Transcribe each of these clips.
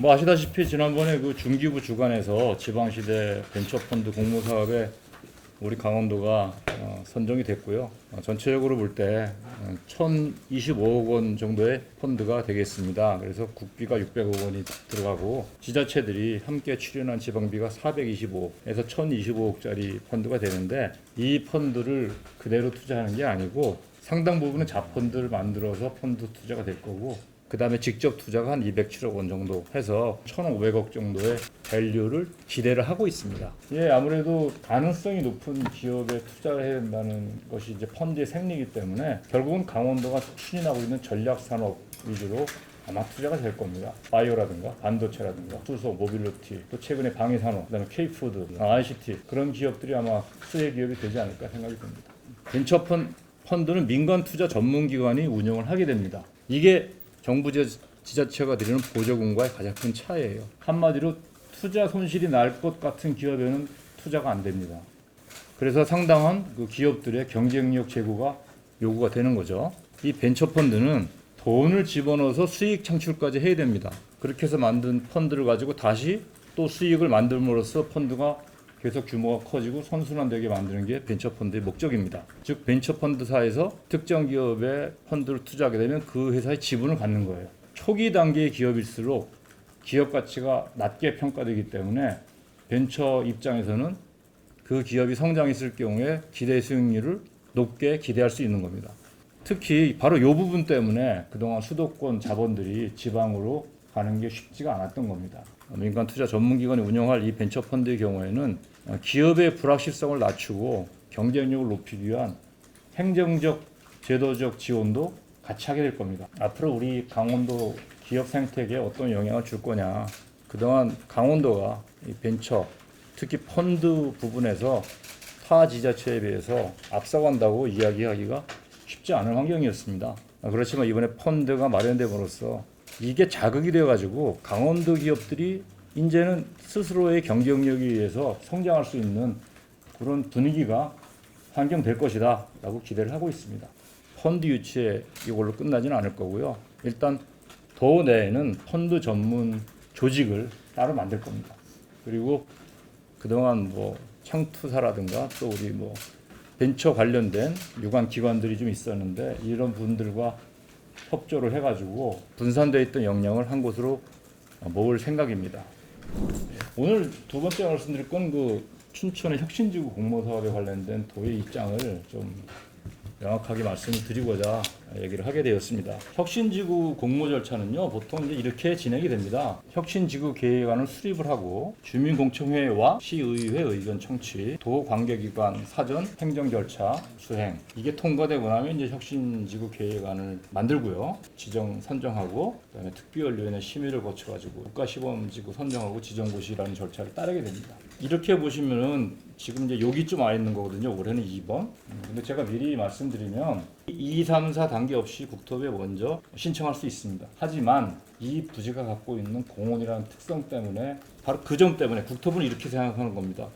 뭐 아시다시피 지난번에 그 중기부 주관에서 지방시대 벤처펀드 공모사업에 우리 강원도가 선정이 됐고요. 전체적으로 볼 때 1,025억 원 정도의 펀드가 되겠습니다. 그래서 국비가 600억 원이 들어가고 지자체들이 함께 출연한 지방비가 425억에서 1,025억짜리 펀드가 되는데 이 펀드를 그대로 투자하는 게 아니고 상당 부분은 자펀드를 만들어서 펀드 투자가 될 거고 그 다음에 직접 투자가 한 207억 원 정도 해서 1,500억 정도의 밸류를 기대를 하고 있습니다. 예, 아무래도 가능성이 높은 기업에 투자를 해야 된다는 것이 이제 펀드의 생리이기 때문에 결국은 강원도가 추진하고 있는 전략 산업 위주로 아마 투자가 될 겁니다. 바이오라든가 반도체라든가 수소, 모빌리티, 또 최근에 방위산업, 그다음에 K푸드, ICT 그런 기업들이 아마 수혜 기업이 되지 않을까 생각이 듭니다. 벤처 펀드는 민간 투자 전문 기관이 운영을 하게 됩니다. 이게 정부 지자체가 드리는 보조금과의 가장 큰 차이예요. 한마디로 투자 손실이 날 것 같은 기업에는 투자가 안 됩니다. 그래서 상당한 그 기업들의 경쟁력 제고가 요구가 되는 거죠. 이 벤처펀드는 돈을 집어넣어서 수익 창출까지 해야 됩니다. 그렇게 해서 만든 펀드를 가지고 다시 또 수익을 만들므로써 펀드가 계속 규모가 커지고 선순환되게 만드는 게 벤처펀드의 목적입니다. 즉 벤처펀드사에서 특정 기업에 펀드를 투자하게 되면 그 회사의 지분을 갖는 거예요. 초기 단계의 기업일수록 기업 가치가 낮게 평가되기 때문에 벤처 입장에서는 그 기업이 성장했을 경우에 기대 수익률을 높게 기대할 수 있는 겁니다. 특히 바로 이 부분 때문에 그동안 수도권 자본들이 지방으로 가는 게 쉽지가 않았던 겁니다. 민간 투자 전문기관이 운영할 이 벤처펀드의 경우에는 기업의 불확실성을 낮추고 경쟁력을 높이기 위한 행정적, 제도적 지원도 같이 하게 될 겁니다. 앞으로 우리 강원도 기업 생태계에 어떤 영향을 줄 거냐. 그동안 강원도가 이 벤처, 특히 펀드 부분에서 타 지자체에 비해서 앞서간다고 이야기하기가 쉽지 않은 환경이었습니다. 그렇지만 이번에 펀드가 마련됨으로써 이게 자극이 되어가지고 강원도 기업들이 이제는 스스로의 경쟁력에 의해서 성장할 수 있는 그런 분위기가 환경될 것이다 라고 기대를 하고 있습니다. 펀드 유치에 이걸로 끝나지는 않을 거고요. 일단 도 내에는 펀드 전문 조직을 따로 만들 겁니다. 그리고 그동안 뭐 창투사라든가 또 우리 뭐 벤처 관련된 유관 기관들이 좀 있었는데 이런 분들과 협조를 해가지고 분산되어 있던 역량을 한 곳으로 모을 생각입니다. 오늘 두 번째 말씀드릴 건 그 춘천의 혁신지구 공모사업에 관련된 도의 입장을 좀 명확하게 말씀을 드리고자 얘기를 하게 되었습니다. 혁신지구 공모 절차는요, 보통 이제 이렇게 진행이 됩니다. 혁신지구 계획안을 수립을 하고 주민공청회와 시의회 의견 청취, 도 관계기관 사전 행정 절차 수행. 이게 통과되고 나면 이제 혁신지구 계획안을 만들고요, 지정 선정하고, 그다음에 특별위원회 심의를 거쳐가지고 국가시범지구 선정하고 지정고시라는 절차를 따르게 됩니다. 이렇게 보시면은 지금 이제 여기 좀 와 있는 거거든요. 올해는 2번. 근데 제가 미리 말씀드리면 2, 3, 4 단계 없이 국토부에 먼저 신청할 수 있습니다. 하지만 이 부지가 갖고 있는 공원이라는 특성 때문에 바로 그 점 때문에 국토부는 이렇게 생각하는 겁니다.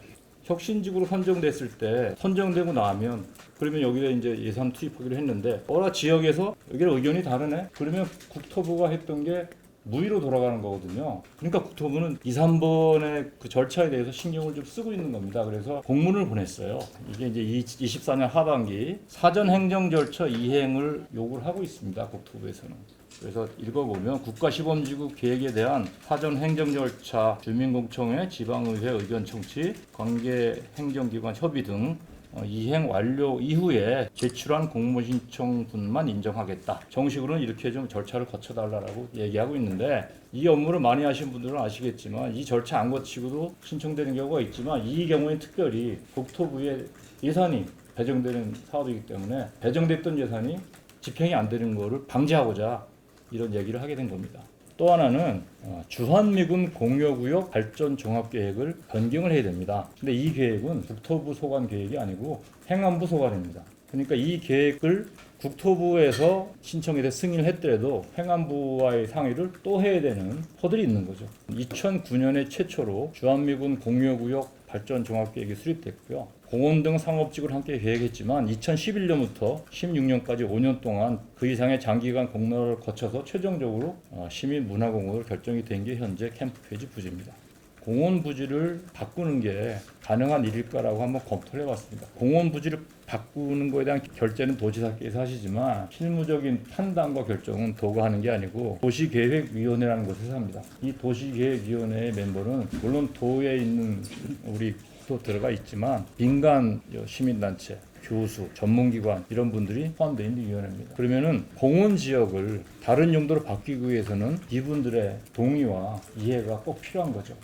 혁신지구로 선정됐을 때 선정되고 나면 그러면 여기에 이제 예산 투입하기로 했는데 어라 지역에서 여기랑 의견이 다르네. 그러면 국토부가 했던 게 무위로 돌아가는 거거든요. 그러니까 국토부는 2, 3번의 그 절차에 대해서 신경을 좀 쓰고 있는 겁니다. 그래서 공문을 보냈어요. 이게 이제 24년 하반기 사전 행정 절차 이행을 요구를 하고 있습니다. 국토부에서는. 그래서 읽어보면 국가시범지구 계획에 대한 사전 행정 절차, 주민공청회, 지방의회 의견 청취, 관계 행정기관 협의 등 이행 완료 이후에 제출한 공모신청분만 인정하겠다. 정식으로는 이렇게 좀 절차를 거쳐달라고 얘기하고 있는데 이 업무를 많이 하신 분들은 아시겠지만 이 절차 안 거치고도 신청되는 경우가 있지만 이 경우에는 특별히 국토부에 예산이 배정되는 사업이기 때문에 배정됐던 예산이 집행이 안 되는 것을 방지하고자 이런 얘기를 하게 된 겁니다. 또 하나는 주한미군 공여구역 발전 종합계획을 변경을 해야 됩니다. 근데 이 계획은 국토부 소관 계획이 아니고 행안부 소관입니다. 그러니까 이 계획을 국토부에서 신청에 대해 승인을 했더라도 행안부와의 상의를 또 해야 되는 허들이 있는 거죠. 2009년에 최초로 주한미군 공여구역 발전 종합계획이 수립됐고요. 공원 등 상업지구를 함께 계획했지만 2011년부터 16년까지 5년 동안 그 이상의 장기간 공로를 거쳐서 최종적으로 시민문화공원으로 결정이 된 게 현재 캠프페이지 부지입니다. 공원 부지를 바꾸는 게 가능한 일일까라고 한번 검토를 해봤습니다. 공원 부지를 바꾸는 거에 대한 결재는 도지사께서 하시지만 실무적인 판단과 결정은 도가 하는 게 아니고 도시계획위원회라는 곳에서 합니다. 이 도시계획위원회의 멤버는 물론 도에 있는 우리 또 들어가 있지만 민간 시민단체, 교수, 전문기관 이런 분들이 포함되어 있는 위원회입니다. 그러면은 공원 지역을 다른 용도로 바뀌기 위해서는 이분들의 동의와 이해가 꼭 필요한 거죠.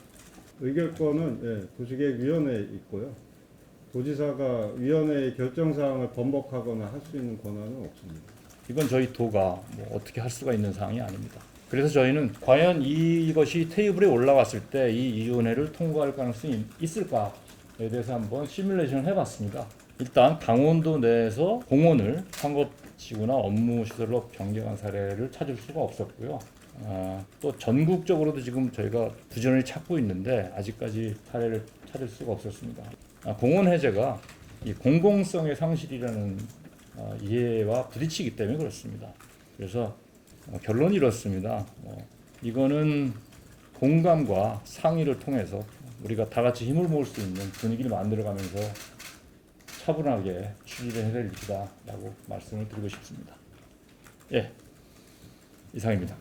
의결권은 도시계획위원회에 있고요. 도지사가 위원회의 결정사항을 번복하거나 할 수 있는 권한은 없습니다. 이건 저희 도가 어떻게 할 수가 있는 사항이 아닙니다. 그래서 저희는 과연 이것이 테이블에 올라갔을 때 이 위원회를 통과할 가능성이 있을까에 대해서 한번 시뮬레이션을 해봤습니다. 일단 강원도 내에서 공원을 상업지구나 업무시설로 변경한 사례를 찾을 수가 없었고요. 또 전국적으로도 지금 저희가 부지런히 찾고 있는데 아직까지 사례를 찾을 수가 없었습니다. 공원 해제가 이 공공성의 상실이라는 이해와 부딪히기 때문에 그렇습니다. 그래서 결론이 이렇습니다. 이거는 공감과 상의를 통해서 우리가 다 같이 힘을 모을 수 있는 분위기를 만들어가면서 차분하게 추진을 해야 될 일이다라고 말씀을 드리고 싶습니다. 예, 이상입니다.